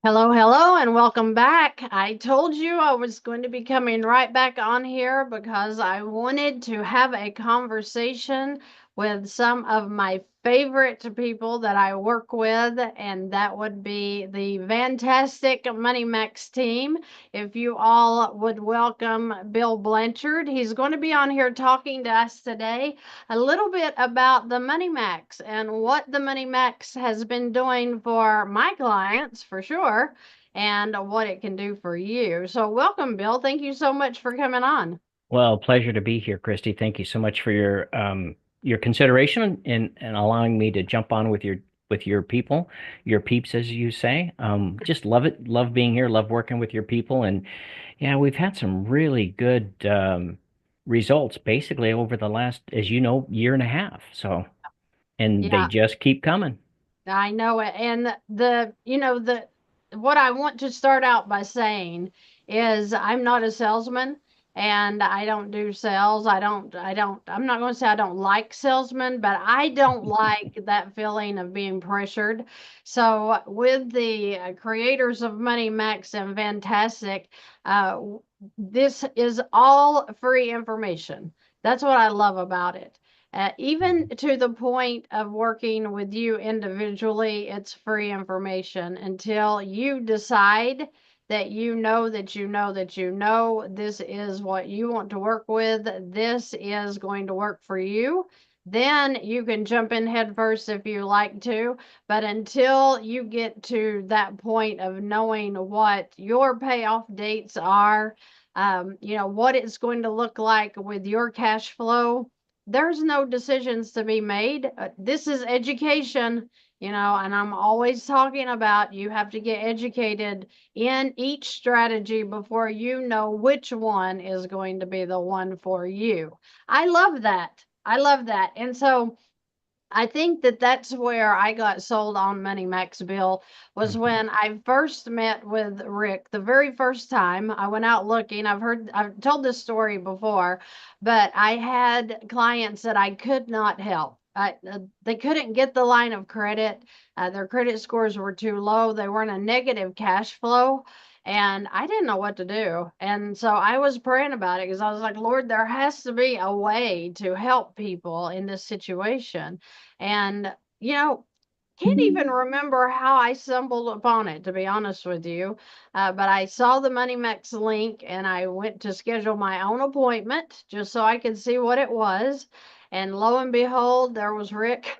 Hello, hello, and welcome back. I told you I was going to be coming right back on here because I wanted to have a conversation with some of my favorite people that I work with, and that would be the fantastic Moneymax team. If you all would welcome Bill Blanchard, he's going to be on here talking to us today a little bit about the Money Max and what the Money Max has been doing for my clients for sure, and what it can do for you. So, welcome, Bill. Thank you so much for coming on. Well, pleasure to be here, Christy. Thank you so much for your consideration and allowing me to jump on with your people, your peeps, as you say. Just love it. Love being here. Love working with your people. And yeah, we've had some really good results basically over the last, as you know, year and a half. So, and they Yeah, just keep coming. I know it. And what I want to start out by saying is I'm not a salesman and I don't do sales. I'm not going to say I don't like salesmen, but I don't like that feeling of being pressured. So with the creators of Money Max and Fantastic, this is all free information. That's what I love about it. Even to the point of working with you individually, it's free information until you decide that you know that you know that you know this is what you want to work with. This is going to work for you. Then you can jump in head first if you like to. But until you get to that point of knowing what your payoff dates are, what it's going to look like with your cash flow, there's no decisions to be made. This is education, and I'm always talking about you have to get educated in each strategy before you know which one is going to be the one for you. I love that. I love that. And so I think that that's where I got sold on Money Max Bill was Mhm. when I first met with Rick. The very first time I went out looking, I've told this story before, but I had clients that I could not help. They couldn't get the line of credit. Their credit scores were too low. They were in a negative cash flow. And I didn't know what to do. And so I was praying about it because I was like, Lord, there has to be a way to help people in this situation. And, you know, can't even remember how I stumbled upon it, to be honest with you. But I saw the MoneyMax link and I went to schedule my own appointment just so I could see what it was. And lo and behold, there was Rick.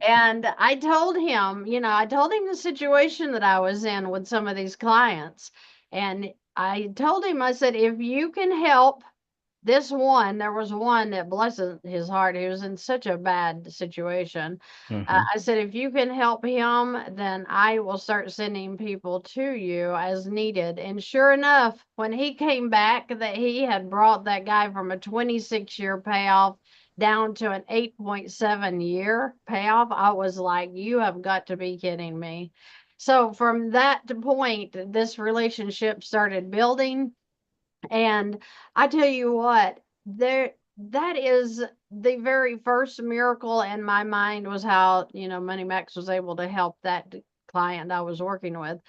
And I told him the situation that I was in with some of these clients. And I told him, I said, if you can help there was one that, bless his heart, he was in such a bad situation. Mhm. I said, if you can help him, then I will start sending people to you as needed. And sure enough, when he came back, that he had brought that guy from a 26-year payoff down to an 8.7-year payoff, I was like, you have got to be kidding me. So from that point, this relationship started building, and I tell you what, that is the very first miracle in my mind was how, Money Max was able to help that client I was working with.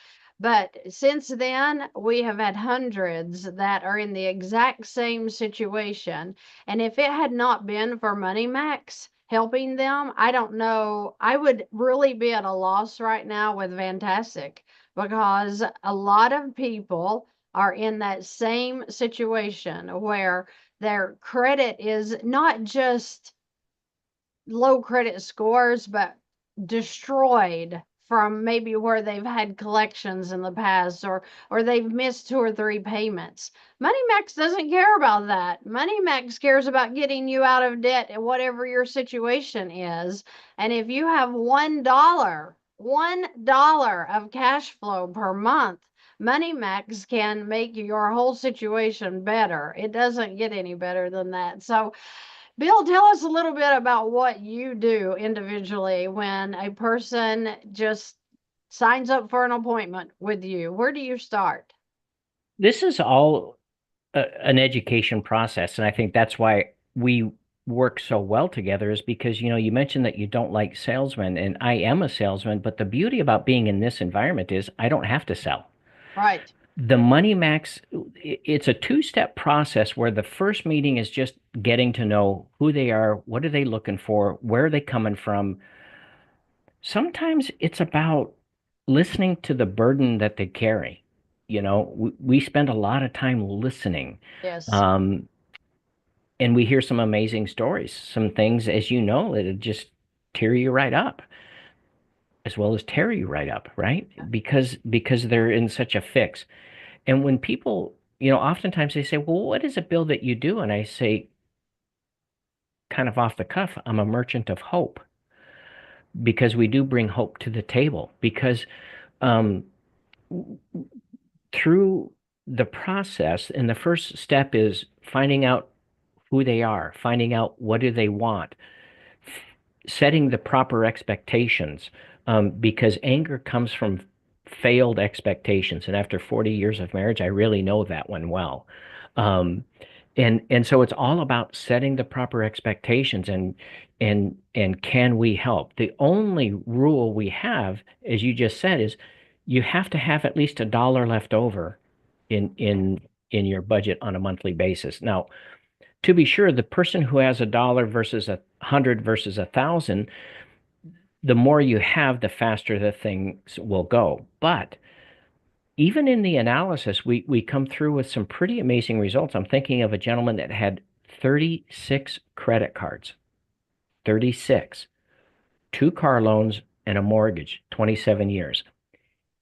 But since then, we have had hundreds that are in the exact same situation. And if it had not been for Money Max helping them, I don't know. I would really be at a loss right now with Fantastic because a lot of people are in that same situation where their credit is not just low credit scores, but destroyed from maybe where they've had collections in the past, or they've missed two or three payments. MoneyMax doesn't care about that. MoneyMax cares about getting you out of debt at whatever your situation is. And if you have $1 of cash flow per month, MoneyMax can make your whole situation better. It doesn't get any better than that. So Bill, tell us a little bit about what you do individually when a person just signs up for an appointment with you. Where do you start? This is all an education process, and I think that's why we work so well together is because, you mentioned that you don't like salesmen, and I am a salesman, but the beauty about being in this environment is I don't have to sell. Right. The Money Max, it's a two-step process where the first meeting is just getting to know who they are, what are they looking for, where are they coming from. Sometimes it's about listening to the burden that they carry. We spend a lot of time listening. Yes. Um, and we hear some amazing stories, some things, as you know, that just tear you right up, as well as tear you right up, right? Because they're in such a fix. And when people, oftentimes they say, "Well, what is it, Bill, that you do?" And I say, kind of off the cuff, "I'm a merchant of hope," because we do bring hope to the table. Because um, through the process, and the first step is finding out who they are, finding out what do they want, setting the proper expectations, because anger comes from failed expectations. And after 40 years of marriage, I really know that one well. Um, and so it's all about setting the proper expectations, and can we help? The only rule we have, as you just said, is you have to have at least $1 left over in your budget on a monthly basis. Now, to be sure, the person who has $1 versus 100 versus 1,000, the more you have, the faster the things will go. But even in the analysis, we come through with some pretty amazing results. I'm thinking of a gentleman that had 36 credit cards, 36, two car loans, and a mortgage, 27 years.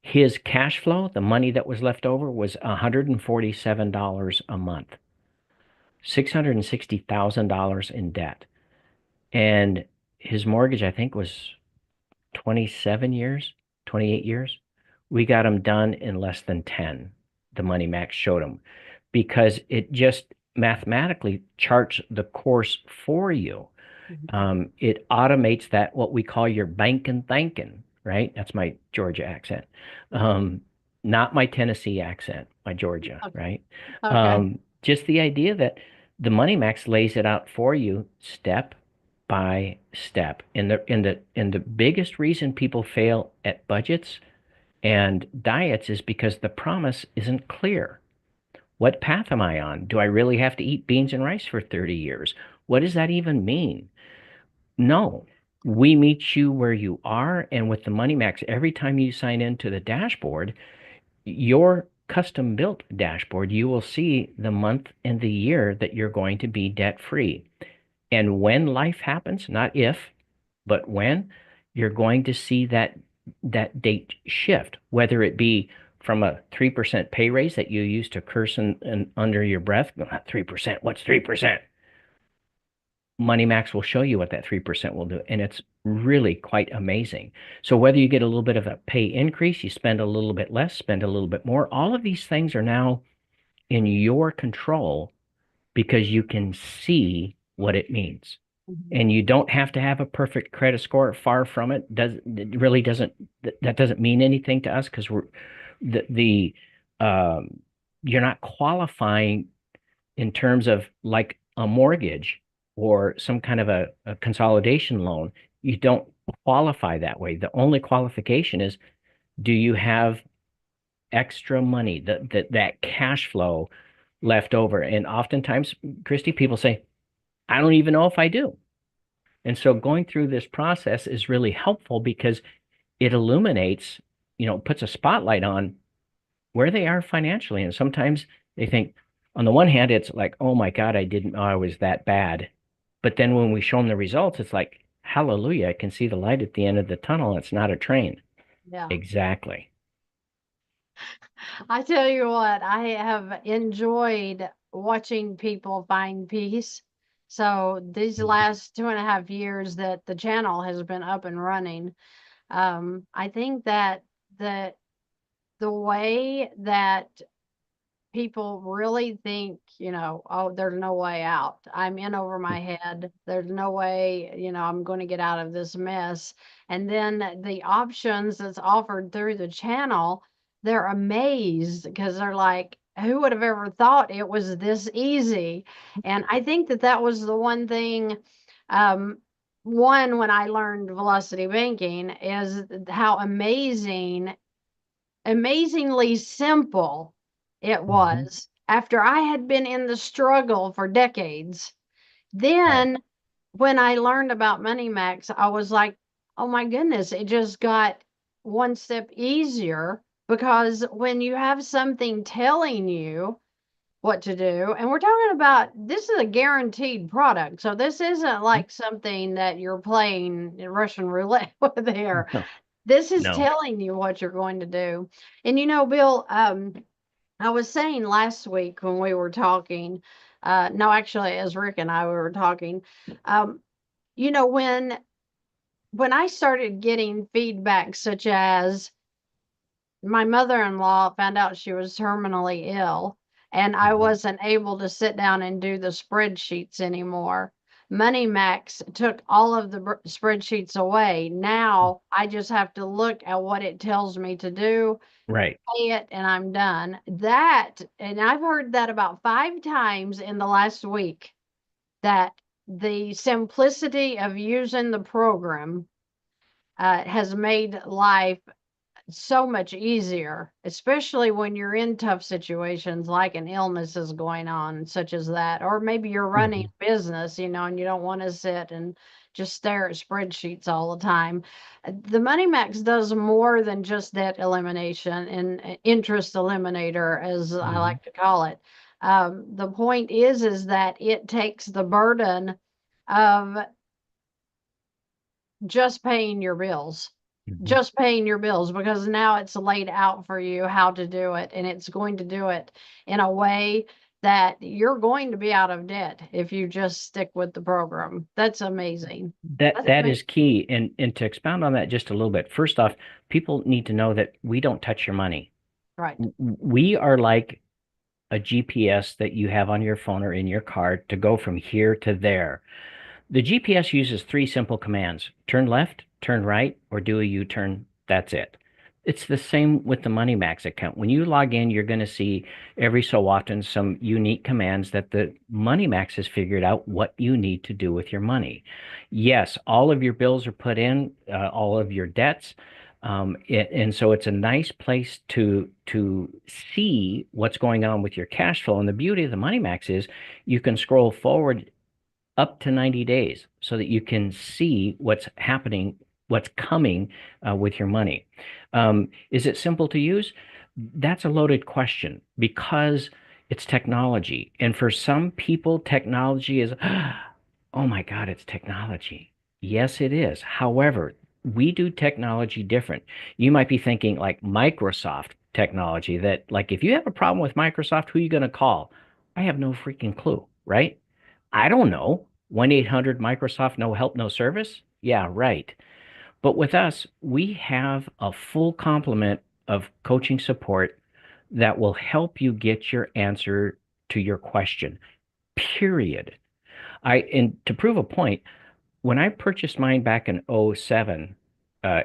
His cash flow, the money that was left over, was $147 a month, $660,000 in debt. And his mortgage, I think, was 27 years, 28 years. We got him done in less than 10. The Money Max showed him, because it just mathematically charts the course for you. Mhm. It automates that, what we call your banking thinking, right? That's my Georgia accent. Um, Not my Tennessee accent, my Georgia, Okay. right? Okay. Just the idea that the Money Max lays it out for you step by step. And the biggest reason people fail at budgets and diets is because the promise isn't clear. What path am I on? Do I really have to eat beans and rice for 30 years? What does that even mean? No, we meet you where you are. And with the Money Max, every time you sign into the dashboard, your custom built dashboard, you will see the month and the year that you're going to be debt free. And when life happens, not if, but when, you're going to see that date shift, whether it be from a 3% pay raise that you used to curse and under your breath, 3%, what's 3%? MoneyMax will show you what that 3% will do. And it's really quite amazing. So whether you get a little bit of a pay increase, you spend a little bit less, spend a little bit more, all of these things are now in your control because you can see what it means. Mhm. And you don't have to have a perfect credit score. Far from it. It really doesn't, that doesn't mean anything to us, because the um you're not qualifying in terms of like a mortgage or some kind of a consolidation loan. You don't qualify that way. The only qualification is, do you have extra money, that cash flow left over? And oftentimes, Christy, people say, I don't even know if I do. And so going through this process is really helpful because it illuminates, puts a spotlight on where they are financially. And sometimes they think, on the one hand, it's like, oh my God, I didn't know I was that bad. But then when we show them the results, it's like, hallelujah, I can see the light at the end of the tunnel. It's not a train. Yeah. Exactly. I tell you what, I have enjoyed watching people find peace. So these last 2.5 years that the channel has been up and running, I think that the the way that people really think, oh, there's no way out. I'm in over my head. There's no way, I'm going to get out of this mess. And then the options that's offered through the channel, they're amazed because they're like, who would have ever thought it was this easy? And I think that that was the one thing, um, one, when I learned velocity banking, is how amazingly simple it Mhm. was after I had been in the struggle for decades. Right. Then when I learned about Moneymax, I was like, oh my goodness, it just got one step easier, because when you have something telling you what to do, and we're talking about, this is a guaranteed product. So this isn't like something that you're playing Russian roulette with here. No, This is no. telling you what you're going to do. And Bill, I was saying last week when we were talking, no, actually, as Rick and I were talking, um, you know, when I started getting feedback such as my mother-in-law found out she was terminally ill, and I Mhm. wasn't able to sit down and do the spreadsheets anymore. MoneyMax took all of the spreadsheets away. Now I just have to look at what it tells me to do, Right. pay it, and I'm done. That, and I've heard that about 5 times in the last week, that the simplicity of using the program has made life so much easier, especially when you're in tough situations like an illness is going on, such as that, or maybe you're running Mhm. a business, and you don't want to sit and just stare at spreadsheets all the time. The Money Max does more than just debt elimination and interest eliminator, as I Mhm. like to call it. The point is that it takes the burden of just paying your bills. Mhm. Just paying your bills, because now it's laid out for you how to do it, and it's going to do it in a way that you're going to be out of debt if you just stick with the program. That's amazing. That That's that amazing. is key. And to expound on that just a little bit, first off, people need to know that we don't touch your money. Right. We are like a GPS that you have on your phone or in your car to go from here to there. The GPS uses three simple commands: turn left, turn right, or do a U-turn. That's it. It's the same with the MoneyMax account. When you log in, you're going to see every so often some unique commands that the MoneyMax has figured out what you need to do with your money. Yes, all of your bills are put in, all of your debts. And so it's a nice place to see what's going on with your cash flow. And the beauty of the MoneyMax is you can scroll forward up to 90 days so that you can see what's happening, what's coming with your money. Is it simple to use? That's a loaded question because it's technology. And for some people, technology is, oh my God, it's technology. Yes, it is. However, we do technology different. You might be thinking like Microsoft technology, that like if you have a problem with Microsoft, who are you going to call? I have no freaking clue, right? I don't know. 1-800 Microsoft, no help, no service? Yeah, right. But with us, we have a full complement of coaching support that will help you get your answer to your question, period. And to prove a point, when I purchased mine back in '07, uh,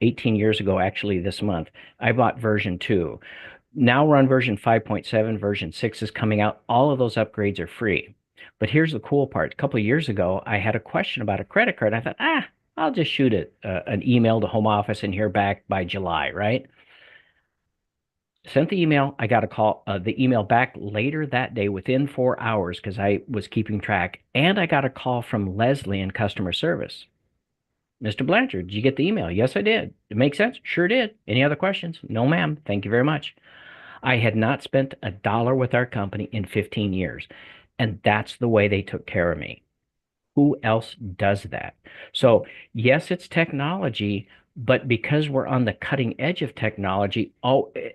18 years ago, actually this month, I bought version 2. Now we're on version 5.7, version 6 is coming out. All of those upgrades are free. But here's the cool part. A couple of years ago, I had a question about a credit card. I thought, I'll just shoot an email to home office and hear back by July, right? Sent the email. I got a call, the email back later that day within 4 hours because I was keeping track. And I got a call from Leslie in customer service. Mr. Blanchard, did you get the email? Yes, I did. It makes sense? Sure did. Any other questions? No, ma'am. Thank you very much. I had not spent a dollar with our company in 15 years. And that's the way they took care of me. Who else does that? So, yes, it's technology, but because we're on the cutting edge of technology,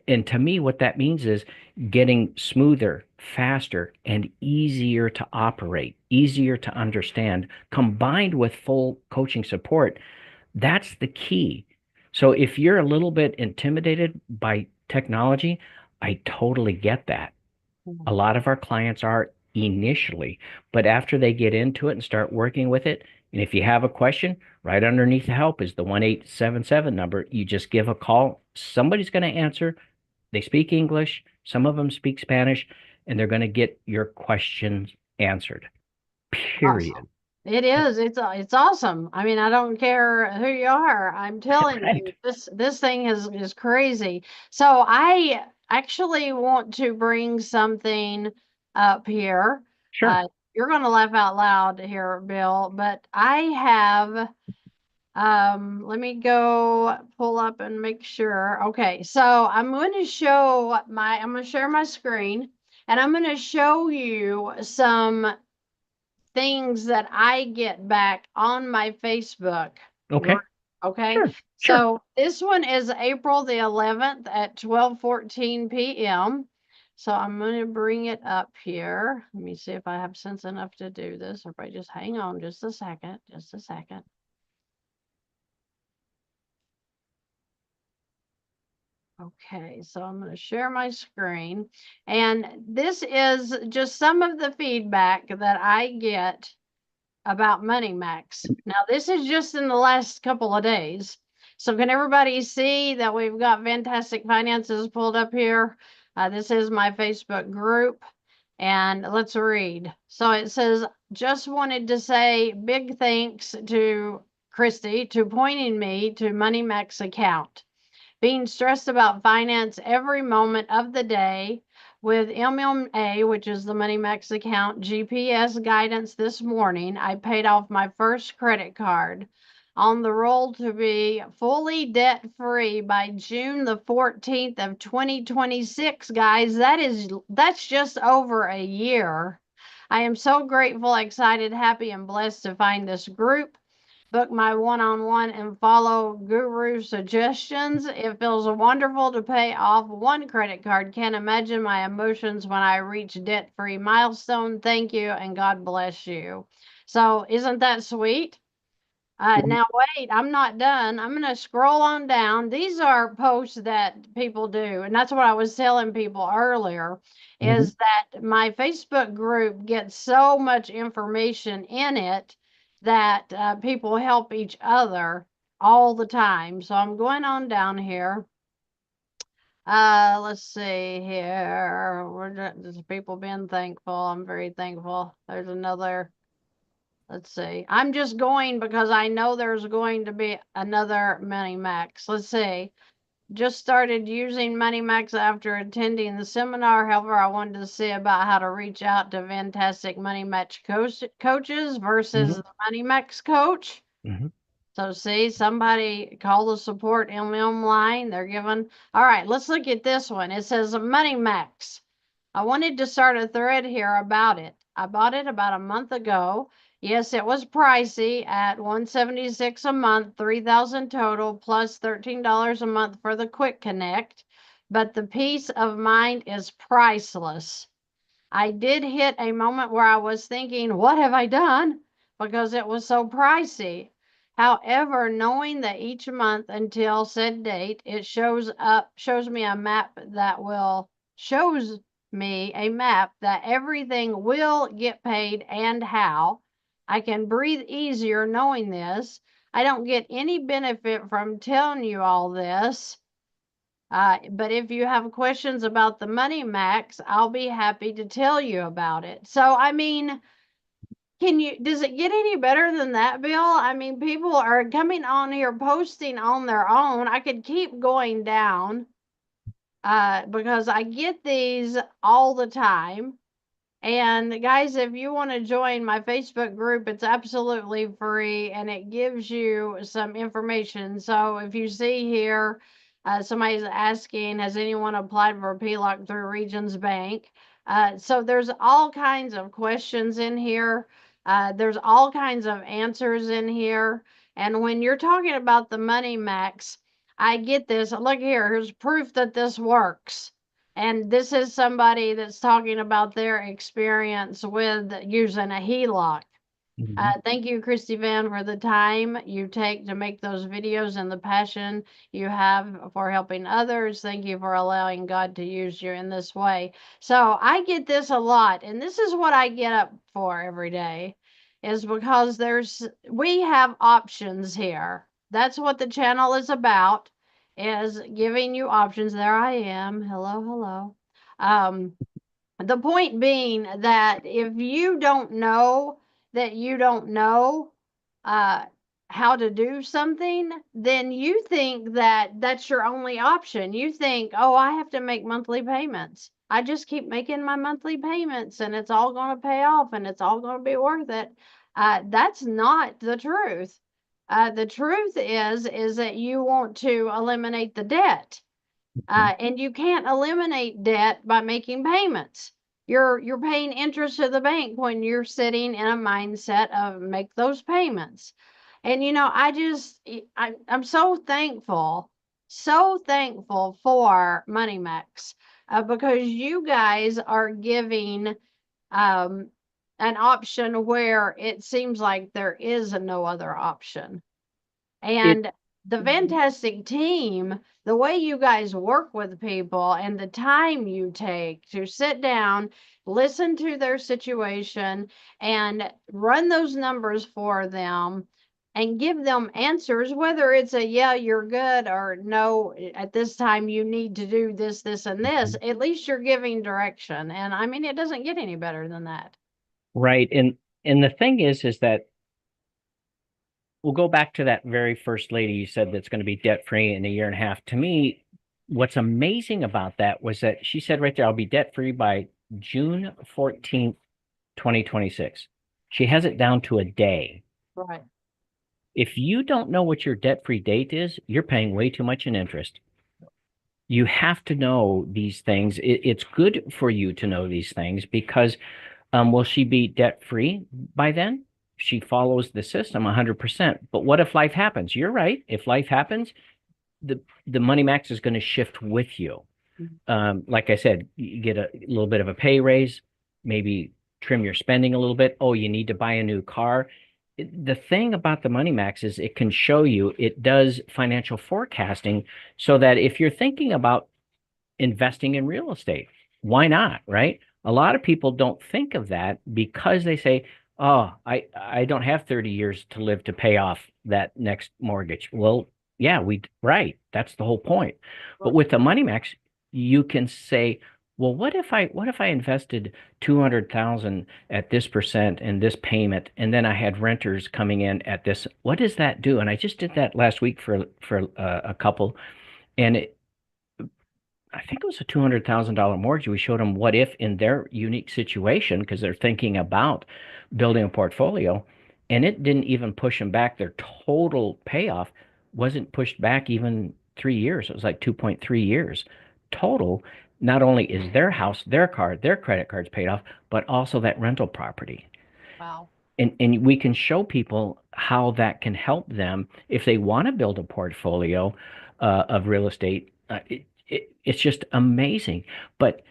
and to me, what that means is getting smoother, faster, and easier to operate, easier to understand, combined with full coaching support. That's the key. So, if you're a little bit intimidated by technology, I totally get that. A lot of our clients are initially, but after they get into it and start working with it, and if you have a question, right underneath the help is the 1-877 number. You just give a call. Somebody's going to answer. They speak English. Some of them speak Spanish, and they're going to get your questions answered. Period. Awesome. It is. It's awesome. I mean, I don't care who you are. I'm telling Right. you, this thing is crazy. So I actually want to bring something up here. Sure. You're going to laugh out loud here, Bill, but I have let me go pull up and make sure. Okay, so I'm going to I'm going to share my screen and I'm going to show you some things that I get back on my Facebook group. Okay. Okay. Sure. Sure. So this one is April the 11th at 12:14 p.m. So I'm going to bring it up here. Let me see if I have sense enough to do this. Everybody just hang on just a second. Just a second. Okay, so I'm going to share my screen. And this is just some of the feedback that I get about Moneymax. Now, this is just in the last couple of days. So can everybody see that we've got Fantastic Finances pulled up here? This is my Facebook group. And let's read. So it says, just wanted to say big thanks to Christy to pointing me to Moneymax account. Being stressed about finance every moment of the day with MMA, which is the Moneymax account, GPS guidance this morning, I paid off my first credit card on the roll to be fully debt free by June the 14th of 2026, guys. That's just over a year. I am so grateful, excited, happy, and blessed to find this group, book my one-on-one and follow guru suggestions. It feels wonderful to pay off one credit card. Can't imagine my emotions when I reach debt-free milestone. Thank you and God bless you. So isn't that sweet? Now wait, I'm not done. I'm going to scroll on down. These are posts that people do, and that's what I was telling people earlier, Mhm. is that my Facebook group gets so much information in it that people help each other all the time. So I'm going on down here. Let's see here. There's people being thankful. I'm very thankful. There's another. Let's see. I'm just going because I know there's going to be another Moneymax. Let's see. Just started using Moneymax after attending the seminar. However, I wanted to see about how to reach out to fantastic Moneymax coaches versus Mhm. the Moneymax coach. Mhm. So see, somebody call the support MM line. They're giving. All right, let's look at this one. It says Moneymax. I wanted to start a thread here about it. I bought it about a month ago. Yes, it was pricey at $176 a month, $3,000 total, plus $13 a month for the quick connect. But the peace of mind is priceless. I did hit a moment where I was thinking, what have I done? Because it was so pricey. However, knowing that each month until said date, it shows me a map that shows me a map that everything will get paid and how. I can breathe easier knowing this. I don't get any benefit from telling you all this. But if you have questions about the Moneymax, I'll be happy to tell you about it. So, I mean, does it get any better than that, Bill? I mean, people are coming on here posting on their own. I could keep going down, because I get these all the time. And guys, if you want to join my Facebook group, it's absolutely free and it gives you some information. So if you see here, somebody's asking, has anyone applied for a PLOC through Regions Bank? So there's all kinds of questions in here. There's all kinds of answers in here. And when you're talking about the Money Max, I get this. Look here, here's proof that this works. And this is somebody that's talking about their experience with using a HELOC. Mhm. Thank you, Christy Vann, for the time you take to make those videos and the passion you have for helping others. Thank you for allowing God to use you in this way. So I get this a lot, and this is what I get up for every day, is because we have options here. That's what the channel is about, is giving you options. There I am. Hello, hello. The point being that if you don't know that you don't know uh, how to do something, then you think that that's your only option. You think, oh, I have to make monthly payments. I just keep making my monthly payments and it's all going to pay off and it's all going to be worth it. That's not the truth. The truth is that you want to eliminate the debt. And you can't eliminate debt by making payments. You're paying interest to the bank when you're sitting in a mindset of make those payments. And I'm so thankful for Moneymax because you guys are giving um, an option where it seems like there is no other option. It And the fantastic team, the way you guys work with people and the time you take to sit down, listen to their situation, and run those numbers for them and give them answers, whether it's a yeah, you're good, or no, at this time you need to do this, this, and this. At least you're giving direction. And I mean, it doesn't get any better than that. right. And the thing is that we'll go back to that very first lady you said that's going to be debt free in a year and a half. To me, what's amazing about that was that she said right there, I'll be debt free by June 14th, 2026. She has it down to a day. Right. If you don't know what your debt free date is, you're paying way too much in interest. You have to know these things. It's good for you to know these things because will she be debt free by then? She follows the system 100%. But what if life happens? You're right. If life happens, the money max is going to shift with you. Like I said, you get a little bit of a pay raise, maybe trim your spending a little bit. Oh, you need to buy a new car. The thing about the money max is it can show you, it does financial forecasting so that if you're thinking about investing in real estate. Why not, right? A lot of people don't think of that because they say, "Oh, I don't have 30 years to live to pay off that next mortgage." Well, yeah, right. That's the whole point. But with the Money Max, you can say, "Well, what if I invested 200,000 at this percent and this payment and then I had renters coming in at this. What does that do?" And I just did that last week for a couple and I think it was a $200,000 mortgage. We showed them what if in their unique situation, because they're thinking about building a portfolio, and it didn't even push them back. Their total payoff wasn't pushed back even 3 years. It was like 2.3 years total. Not only is their house, their car, their credit cards paid off, but also that rental property. Wow. And we can show people how that can help them if they want to build a portfolio of real estate. It's just amazing. But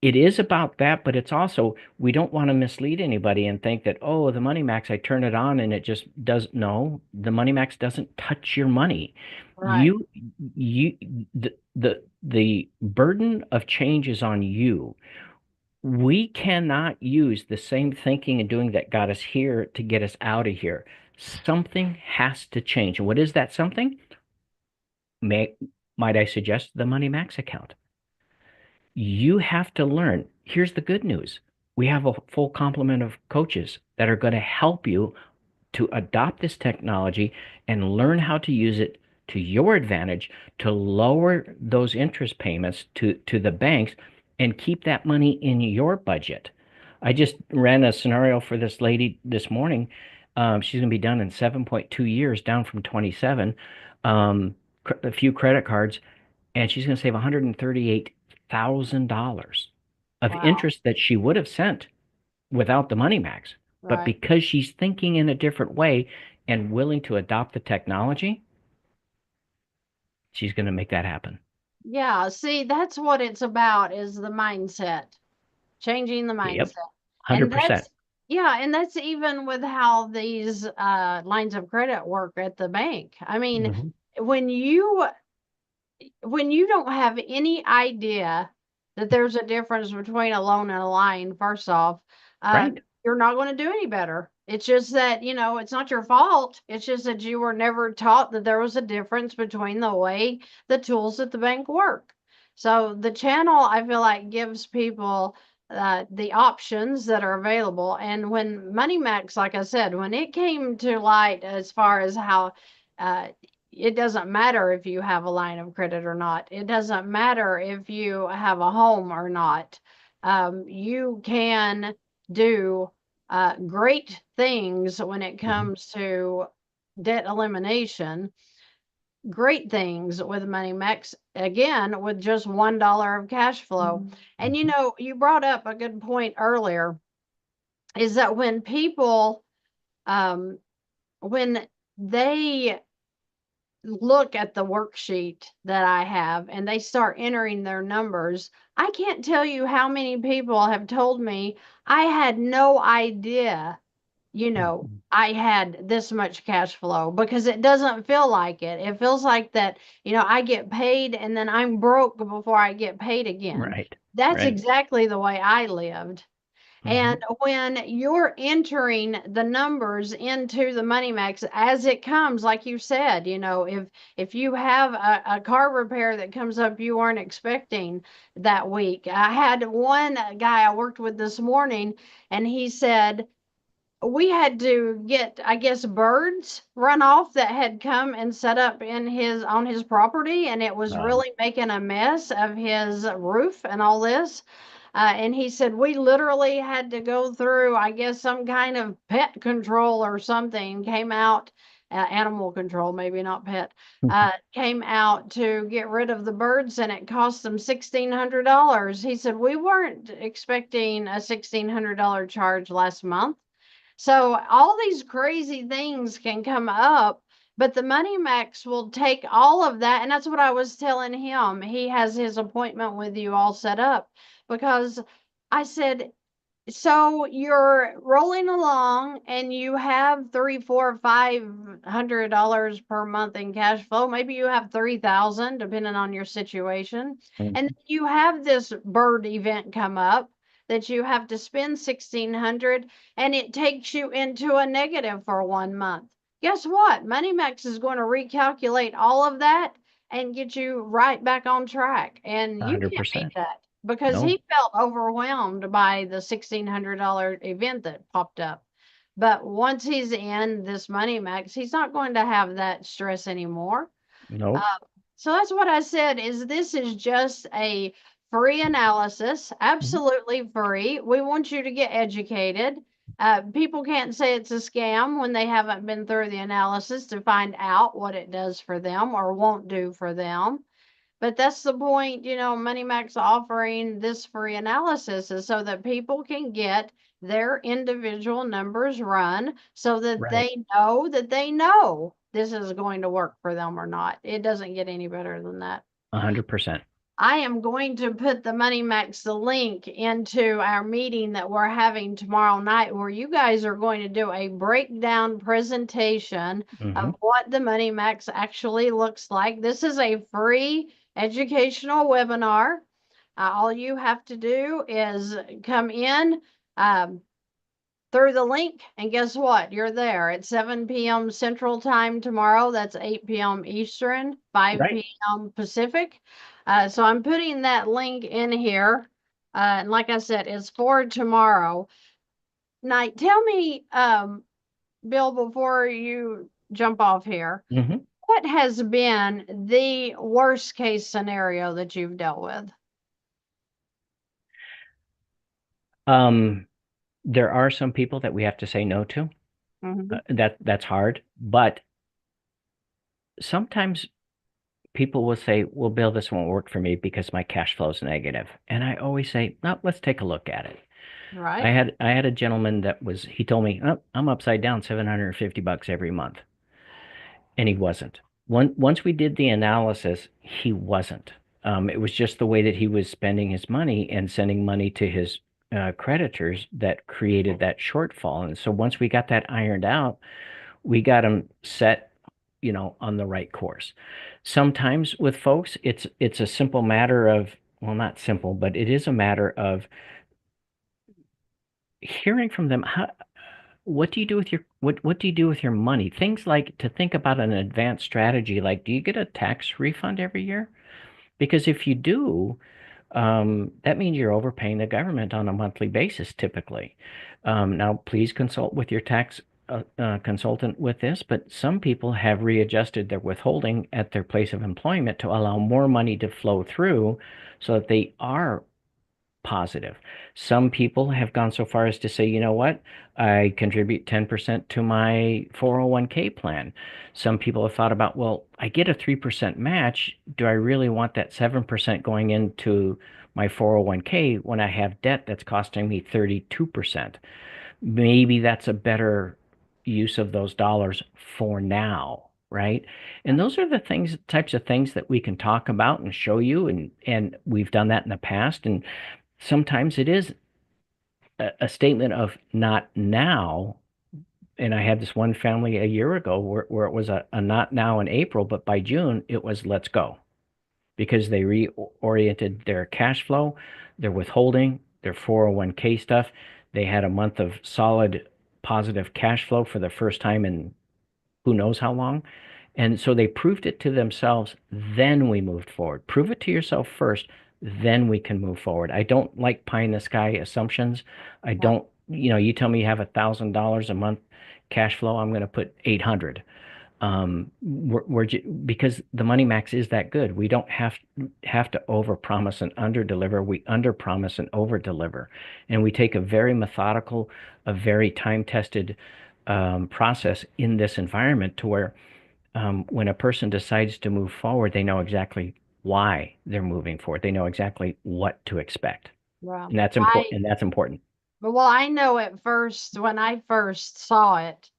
it is about that, but it's also, we don't want to mislead anybody and think that, oh, the Money Max, I turn it on and it just does. No, the Money Max doesn't touch your money. Right. You, you, the burden of change is on you. We cannot use the same thinking and doing that got us here to get us out of here. Something has to change. And what is that something? May, might I suggest the Money Max account? You have to learn. Here's the good news. We have a full complement of coaches that are going to help you to adopt this technology and learn how to use it to your advantage to lower those interest payments to the banks and keep that money in your budget. I just ran a scenario for this lady this morning. She's going to be done in 7.2 years, down from 27. A few credit cards, and she's going to save $138,000 of Wow. interest that she would have sent without the Money Max. But Right. because she's thinking in a different way and willing to adopt the technology, she's going to make that happen. Yeah, see, that's what it's about is the mindset, changing the Yep, mindset. And 100%. and that's even with how these lines of credit work at the bank. I mean, Hmm. when you when you don't have any idea that there's a difference between a loan and a line, first off, uh, Right. you're not going to do any better. It's just that, it's not your fault. It's just that you were never taught that there was a difference between the way the tools at the bank work. So the channel, I feel like, gives people the options that are available. And when Moneymax, like I said, when it came to light as far as how uh, it doesn't matter if you have a line of credit or not, it doesn't matter if you have a home or not. You can do great things when it Mhm. comes to debt elimination, great things with Moneymax, again, with just $1 of cash flow. And Mhm. you brought up a good point earlier, is that when people, um, when they look at the worksheet that I have and they start entering their numbers, I can't tell you how many people have told me I had no idea, Mhm. I had this much cash flow, because it doesn't feel like it. It feels like that, I get paid and then I'm broke before I get paid again. Right. That's Right. exactly the way I lived. Hmm. And when you're entering the numbers into the Money Max as it comes, like you said, if you have a car repair that comes up you weren't expecting that week. I had one guy I worked with this morning, and he said we had to get, I guess, birds run off that had come and set up in his on his property, and it was Um, really making a mess of his roof and all this. And he said we literally had to go through, I guess, some kind of pet control or something. Came out, animal control, maybe not pet. Came out to get rid of the birds, and it cost them $1,600. He said we weren't expecting a $1,600 charge last month. So all these crazy things can come up, but the Money Max will take all of that. And that's what I was telling him. He has his appointment with you all set up, because I said, so you're rolling along and you have three, four, $500 per month in cash flow. Maybe you have 3,000, depending on your situation. And mhm. you have this bird event come up that you have to spend 1,600, and it takes you into a negative for 1 month. Guess what? MoneyMax is going to recalculate all of that and get you right back on track. And you can't beat 100%. that, because No, he felt overwhelmed by the $1,600 event that popped up. But once he's in this Money Max, he's not going to have that stress anymore. no. Uh, so that's what I said, is this is just a free analysis, Mhm. absolutely free. We want you to get educated. People can't say it's a scam when they haven't been through the analysis to find out what it does for them or won't do for them. But that's the point, MoneyMax offering this free analysis is so that people can get their individual numbers run, so that Right. they know this is going to work for them or not. It doesn't get any better than that. 100%. I am going to put the MoneyMax, the link into our meeting that we're having tomorrow night, where you guys are going to do a breakdown presentation Hmm. of what the MoneyMax actually looks like. This is a free educational webinar. All you have to do is come in, um, through the link, and guess what? You're there at 7 p.m. Central Time tomorrow. That's 8 p.m. Eastern, 5 Right. p.m. Pacific. So I'm putting that link in here. And like I said, it's for tomorrow night. Tell me, Bill, before you jump off here, Hmm. what has been the worst case scenario that you've dealt with? Um, there are some people that we have to say no to. Hmm. That's hard, but sometimes people will say, "Well, Bill, this won't work for me because my cash flow is negative." And I always say, "No, let's take a look at it." I Right? had I had a gentleman that he told me, "Oh, I'm upside down $750 every month." And he wasn't. Once we did the analysis, he wasn't. It was just the way that he was spending his money and sending money to his creditors that created that shortfall. And so once we got that ironed out, we got him set, on the right course. Sometimes with folks, it's a simple matter of, well, not simple, but it is a matter of hearing from them. What do you do with what do you do with your money? Things like to think about an advanced strategy, like do you get a tax refund every year? Because if you do, that means you're overpaying the government on a monthly basis typically. Now, please consult with your tax consultant with this, but some people have readjusted their withholding at their place of employment to allow more money to flow through so that they are positive. Some people have gone so far as to say, you know what, I contribute 10% to my 401k plan. Some people have thought about, well, I get a 3% match. Do I really want that 7% going into my 401k when I have debt that's costing me 32%? Maybe that's a better use of those dollars for now, right? And those are the things, types of things that we can talk about and show you, and we've done that in the past. And sometimes it is a statement of not now. And I had this one family a year ago where it was a not now in April, but by June it was let's go because they reoriented their cash flow, their withholding, their 401k stuff. They had a month of solid positive cash flow for the first time in who knows how long. And so they proved it to themselves, then we moved forward. Prove it to yourself first, then we can move forward. I don't like pie in the sky assumptions. I don't, you tell me you have $1,000 a month cash flow, I'm going to put 800. Because the Money Max is that good. We don't have to overpromise and underdeliver. We underpromise and overdeliver, and we take a very methodical, a very time-tested process in this environment to where when a person decides to move forward, they know exactly why they're moving forward. They know exactly what to expect, Well, and that's important. And that's important. I know at first when I first saw it,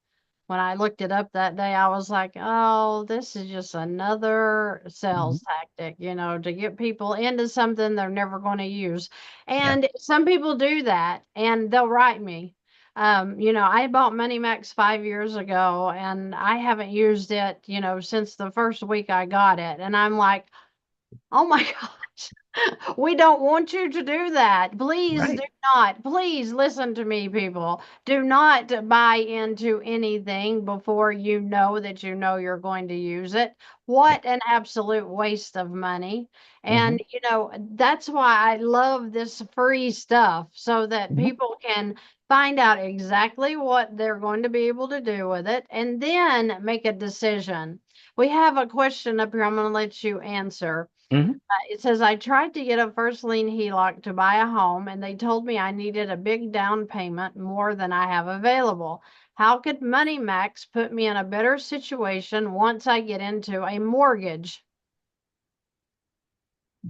when I looked it up that day, I was like, oh, this is just another Mhm. sales tactic, to get people into something they're never going to use. Yeah. And some people do that and they'll write me. I bought Moneymax 5 years ago and I haven't used it, since the first week I got it. And I'm like, oh my gosh. We don't want you to do that. Please do Right. not. Please listen to me, people. Do not buy into anything before you know you're going to use it. Yeah. What an absolute waste of money. Hmm. And, that's why I love this free stuff so that Hmm. people can find out exactly what they're going to be able to do with it and then make a decision. We have a question up here I'm going to let you answer. Hmm. It says, I tried to get a first lien HELOC to buy a home, and they told me I needed a big down payment, more than I have available. How could MoneyMax put me in a better situation once I get into a mortgage?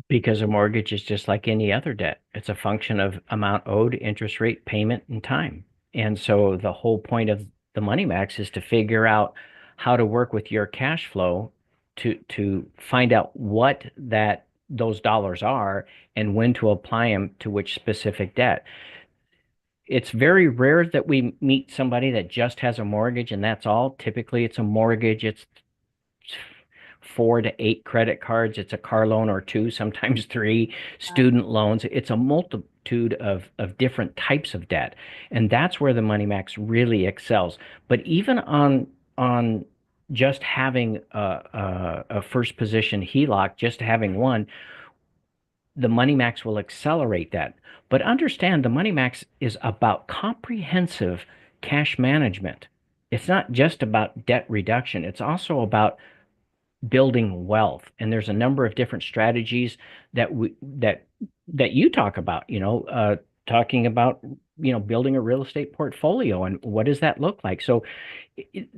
Because a mortgage is just like any other debt. It's a function of amount owed, interest rate, payment, and time. And so the whole point of the Money Max is to figure out how to work with your cash flow to find out what that those dollars are and when to apply them to which specific debt. It's very rare that we meet somebody that just has a mortgage and that's all. Typically, it's a mortgage. It's 4 to 8 credit cards. It's a car loan or two, sometimes three, student loans. It's a multitude of different types of debt. And that's where the Money Max really excels. But even on just having a first position HELOC, just having one, the Money Max will accelerate that. But understand the Money Max is about comprehensive cash management. It's not just about debt reduction. It's also about building wealth. And there's a number of different strategies that that you talk about, talking about, building a real estate portfolio and what does that look like? So it,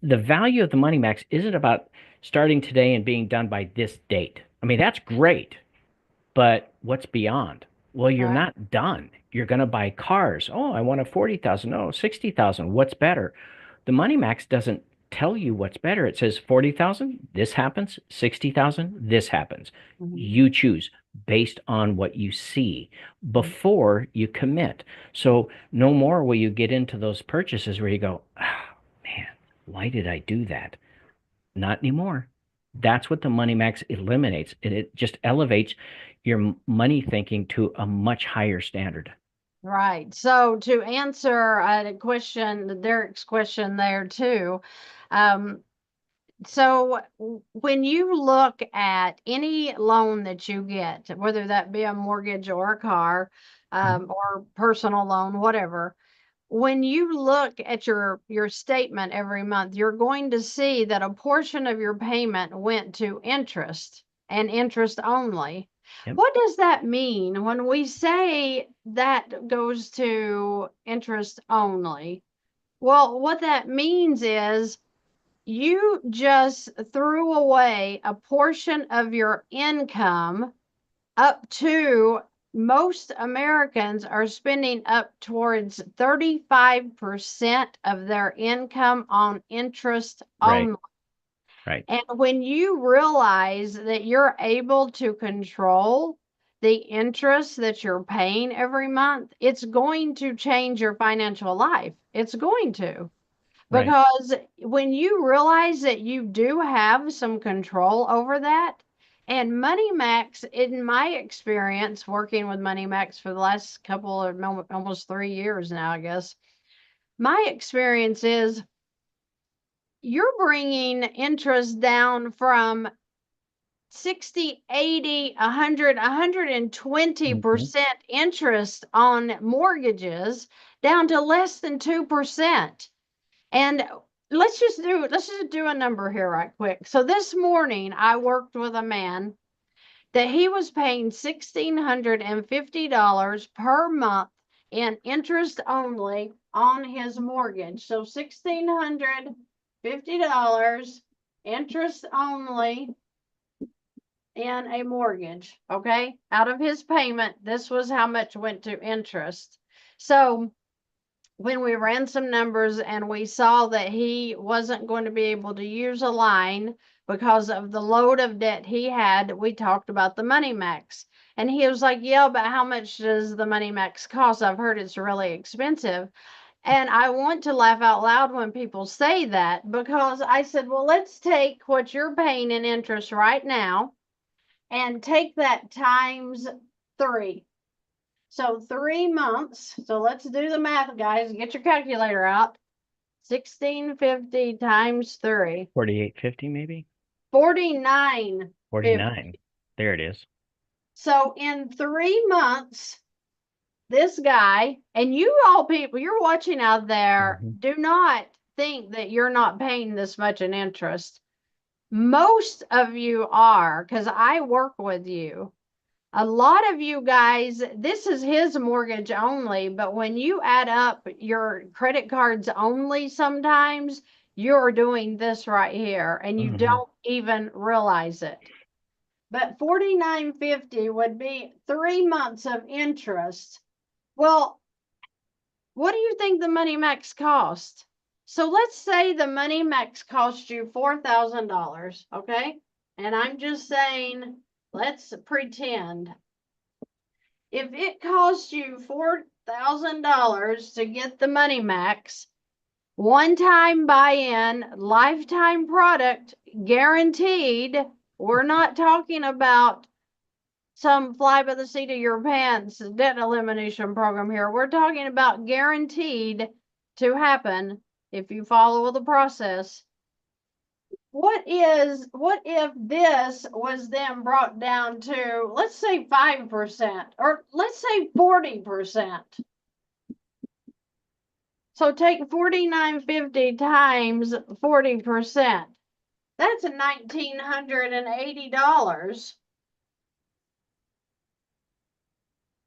the value of the Money Max isn't about starting today and being done by this date. I mean, that's great, but what's beyond? Well, you're Right. not done. You're going to buy cars. Oh, I want a 40,000. Oh, 60,000. What's better? The Money Max doesn't tell you what's better. It says 40,000, this happens, 60,000, this happens. Mhm. You choose based on what you see before you commit. So no more will you get into those purchases where you go, oh, man, why did I do that? Not anymore. That's what the Money Max eliminates. It just elevates your money thinking to a much higher standard. Right. So to answer a question, Derek's question there too, um, So when you look at any loan that you get, whether that be a mortgage or a car, or personal loan, whatever, when you look at your statement every month, you're going to see that a portion of your payment went to interest and interest only. Yep. What does that mean when we say that goes to interest only? Well, what that means is you just threw away a portion of your income. Up to, most Americans are spending up towards 35% of their income on interest Right. only. Right. And when you realize that you're able to control the interest that you're paying every month, it's going to change your financial life. It's going to. Right. Because when you realize that you do have some control over that, and Moneymax, in my experience working with Moneymax for the last couple of almost 3 years now, I guess, my experience is you're bringing interest down from 60, 80, 100, Hmm. 120% interest on mortgages down to less than 2%. And let's just do a number here right quick. So this morning I worked with a man that he was paying $1,650 per month in interest only on his mortgage. So $1,650 interest only in a mortgage, okay? Out of his payment, this was how much went to interest. So when we ran some numbers and we saw that he wasn't going to be able to use a line because of the load of debt he had, we talked about the Moneymax. And he was like, yeah, but how much does the Moneymax cost? I've heard it's really expensive. And I want to laugh out loud when people say that, because I said, well, let's take what you're paying in interest right now and take that times 3. So 3 months. So let's do the math, guys. Get your calculator out. 1650 times 3. 48.50 maybe. 4950. 49. There it is. So in 3 months, this guy, and you all people, you're watching out there, Hmm. do not think that you're not paying this much in interest. Most of you are, because I work with you. A lot of you guys, this is his mortgage only, but when you add up your credit cards only, sometimes you're doing this right here and you Hmm. don't even realize it. But 4950 would be 3 months of interest. Well, what do you think the Moneymax cost? So let's say the Moneymax cost you $4,000, okay? And I'm just saying, let's pretend if it costs you $4,000 to get the Moneymax, one time buy-in, lifetime product guaranteed. We're not talking about some fly by the seat of your pants debt elimination program here. We're talking about guaranteed to happen if you follow the process. What if this was then brought down to, let's say 5%, or let's say 40%? So take 4950 times 40%. That's $1,980.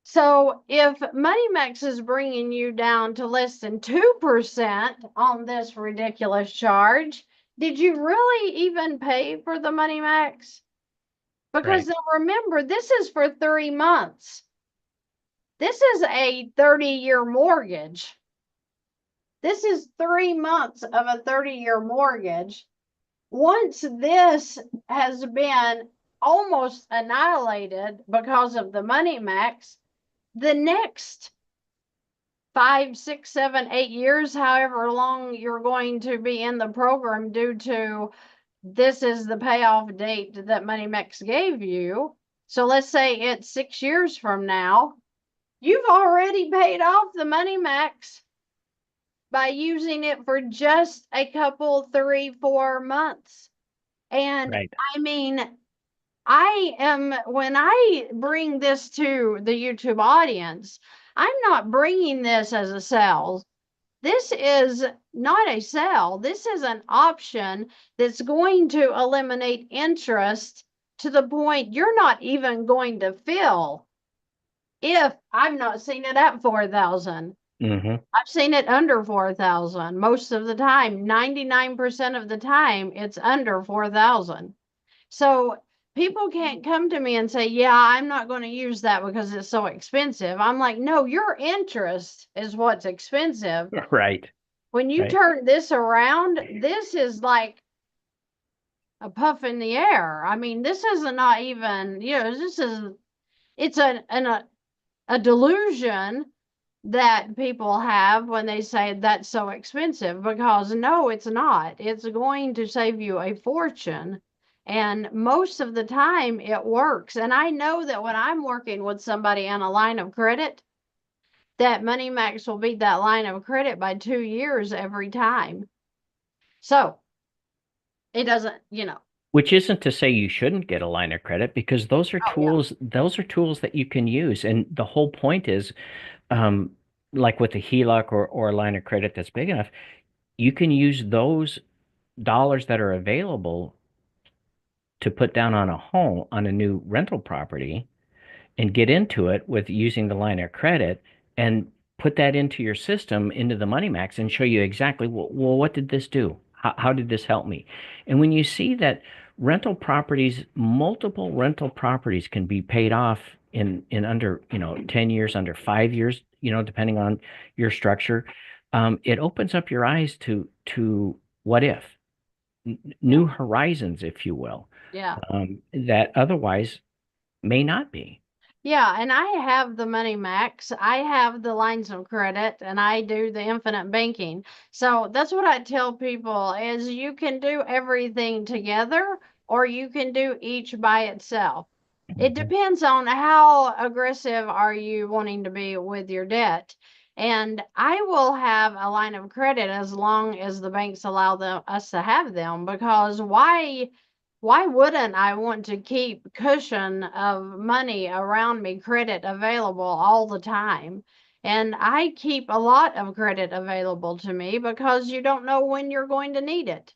So if Moneymax is bringing you down to less than 2% on this ridiculous charge, did you really even pay for the Moneymax? Because Right. now remember, this is for 3 months. This is a 30-year mortgage. This is 3 months of a 30-year mortgage. Once this has been almost annihilated because of the Moneymax, the next 5, 6, 7, 8 years, however long you're going to be in the program, due to this is the payoff date that Moneymax gave you. So let's say it's 6 years from now, you've already paid off the Moneymax by using it for just a couple, 3, 4 months. And Right. I mean, when I bring this to the YouTube audience, I'm not bringing this as a sales. This is not a sell. This is an option that's going to eliminate interest to the point you're not even going to feel if I've not seen it at 4,000. Hmm. I've seen it under 4,000 most of the time. 99% of the time, it's under 4,000. So people can't come to me and say, yeah, I'm not going to use that because it's so expensive. I'm like, no, your interest is what's expensive. Right. When you Right. turn this around, this is like a puff in the air. I mean, this is not even, this is, it's a delusion that people have when they say that's so expensive, because no, it's not. It's going to save you a fortune. And most of the time it works. And I know that when I'm working with somebody on a line of credit, that Moneymax will beat that line of credit by 2 years every time. So it doesn't, Which isn't to say you shouldn't get a line of credit, because oh yeah, those are tools that you can use. And the whole point is, um, like with a HELOC or a line of credit that's big enough, you can use those dollars that are available to put down on a home, on a new rental property, and get into it with using the line of credit, and put that into your system, into the Moneymax, and show you exactly, well, what did this do? How did this help me? And when you see that rental properties, multiple rental properties can be paid off in under, 10 years, under 5 years, depending on your structure, it opens up your eyes to what if, new horizons, if you will, yeah. that otherwise may not be. Yeah, and I have the Money Max, I have the lines of credit, and I do the infinite banking. So that's what I tell people is you can do everything together or you can do each by itself. It Mhm. depends on how aggressive are you wanting to be with your debt. And I will have a line of credit as long as the banks allow us to have them, because why wouldn't I want to keep cushion of money around me, credit available all the time? And I keep a lot of credit available to me because you don't know when you're going to need it.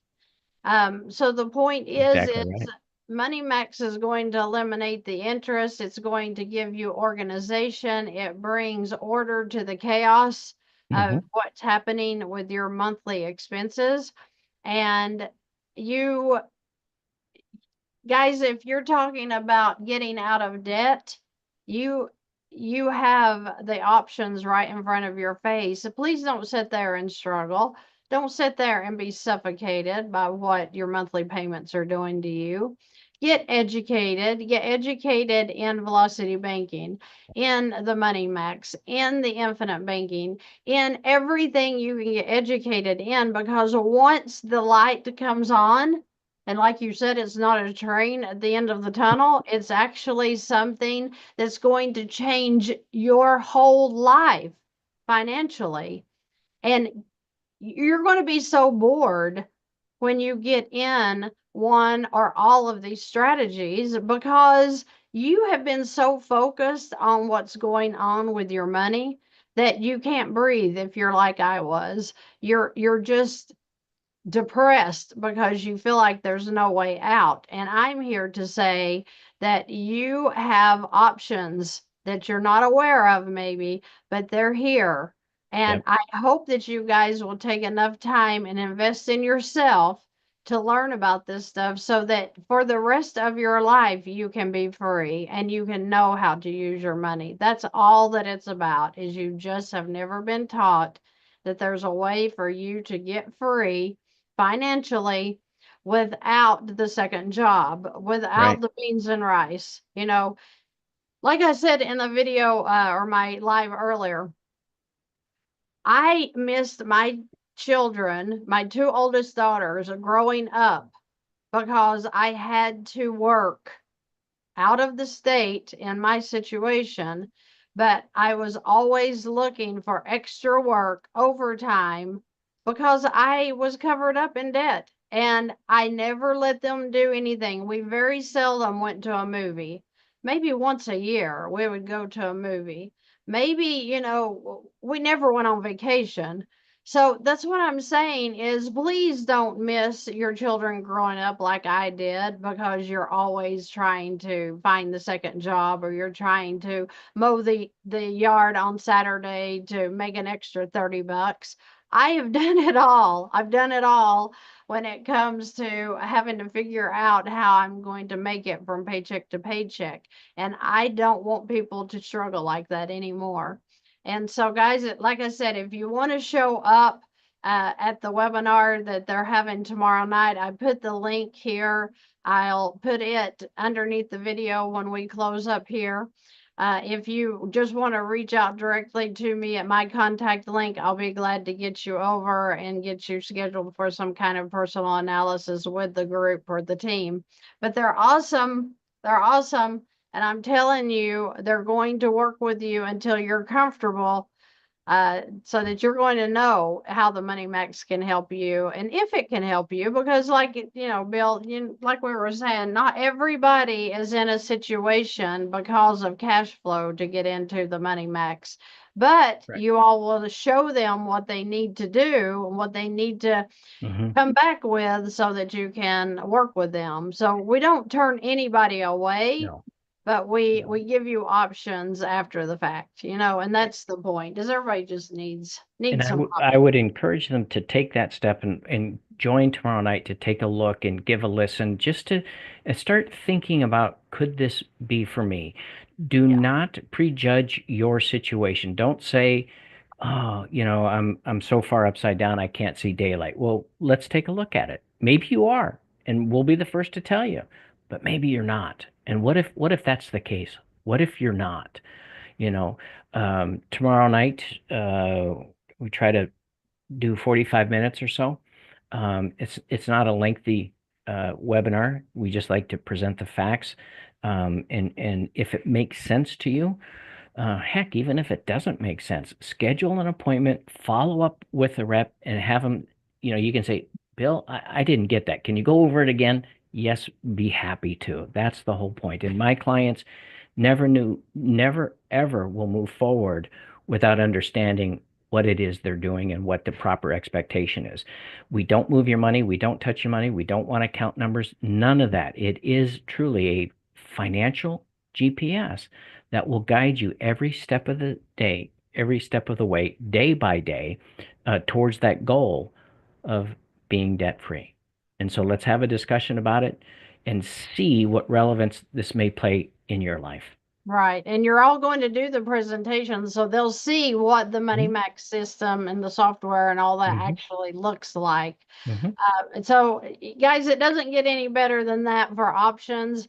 So the point Exactly is right. MoneyMax is going to eliminate the interest. It's going to give you organization. It brings order to the chaos Hmm. of what's happening with your monthly expenses. And you guys, if you're talking about getting out of debt, you you have the options right in front of your face. So please don't sit there and struggle. Don't sit there and be suffocated by what your monthly payments are doing to you. Get educated. Get educated in velocity banking, in the Money Max, in the infinite banking, in everything you can get educated in, because once the light comes on, and like you said, it's not a train at the end of the tunnel. It's actually something that's going to change your whole life financially. And you're going to be so bored when you get in one or all of these strategies, because you have been so focused on what's going on with your money that you can't breathe. If you're like I was, you're just depressed because you feel like there's no way out. And I'm here to say that you have options that you're not aware of, maybe, but they're here. And Yep. I hope that you guys will take enough time and invest in yourself to learn about this stuff so that for the rest of your life you can be free and you can know how to use your money. That's all that it's about, is you just have never been taught that there's a way for you to get free financially without the second job, without Right. the beans and rice. Like I said in the video, or my live earlier, I missed my children, my two oldest daughters, growing up because I had to work out of the state in my situation, but I was always looking for extra work, overtime, because I was covered up in debt. And I never let them do anything. We very seldom went to a movie. Maybe once a year we would go to a movie. Maybe, we never went on vacation. So that's what I'm saying is please don't miss your children growing up like I did because you're always trying to find the second job or you're trying to mow the yard on Saturday to make an extra 30 bucks. I have done it all. I've done it all when it comes to having to figure out how I'm going to make it from paycheck to paycheck. And I don't want people to struggle like that anymore. And so, guys, like I said, if you want to show up at the webinar that they're having tomorrow night, I put the link here. I'll put it underneath the video when we close up here. If you just want to reach out directly to me at my contact link, I'll be glad to get you over and get you scheduled for some kind of personal analysis with the group or the team. But they're awesome. They're awesome. And I'm telling you, they're going to work with you until you're comfortable, so that you're going to know how the Moneymax can help you and if it can help you. Because, like, Bill, like we were saying, not everybody is in a situation because of cash flow to get into the Moneymax. But Right. you all will show them what they need to do and what they need to Hmm. come back with so that you can work with them. So we don't turn anybody away, No, but we no. we give you options after the fact, and that's the point. Is everybody just And needs some I would encourage them to take that step and join tomorrow night to take a look and give a listen, just to start thinking about, could this be for me? Do yeah, not prejudge your situation. Don't say, oh, I'm so far upside down I can't see daylight. Well, let's take a look at it. Maybe you are, and we'll be the first to tell you, but maybe you're not. And what if that's the case? What if you're not? You know, tomorrow night, we try to do 45 minutes or so. It's not a lengthy webinar. We just like to present the facts. And if it makes sense to you, heck, even if it doesn't make sense, schedule an appointment, follow up with the rep, and have them, you can say, Bill, I didn't get that. Can you go over it again? Yes, be happy to. That's the whole point. And my clients never ever will move forward without understanding what it is they're doing and what the proper expectation is. We don't move your money. We don't touch your money. We don't want to count numbers. None of that. It is truly a financial GPS that will guide you every step of the day, every step of the way, day by day, towards that goal of being debt free. And so let's have a discussion about it and see what relevance this may play in your life. right. And you're all going to do the presentation, so they'll see what the Mhm. MoneyMax system and the software and all that Mhm. actually looks like. Mhm. And so, guys, it doesn't get any better than that for options.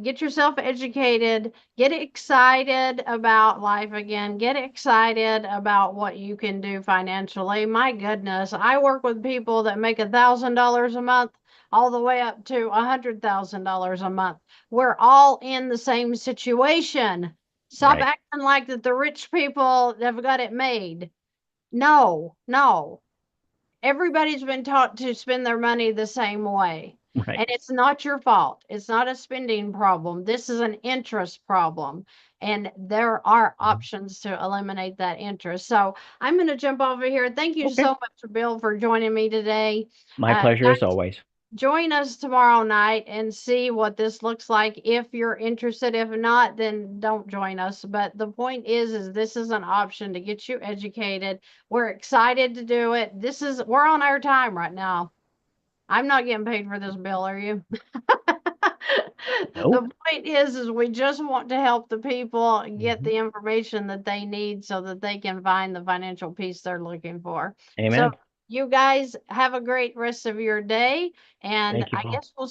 Get yourself educated, get excited about life again, get excited about what you can do financially. My goodness, I work with people that make $1,000 a month all the way up to $100,000 a month. We're all in the same situation. Stop Right. acting like that the rich people have got it made. No, no, everybody's been taught to spend their money the same way. Right. And it's not your fault. It's not a spending problem. This is an interest problem. And there are Mhm. options to eliminate that interest. So I'm going to jump over here. Thank you so Okay. much, Bill, for joining me today. My pleasure as Guys, always. join us tomorrow night and see what this looks like if you're interested. If not, then don't join us. But the point is this is an option to get you educated. We're excited to do it. We're on our time right now. I'm not getting paid for this, Bill, are you? The Nope. point is we just want to help the people get Mhm. the information that they need so that they can find the financial peace they're looking for. So Amen. you guys have a great rest of your day, and Thank you, I Paul. guess we'll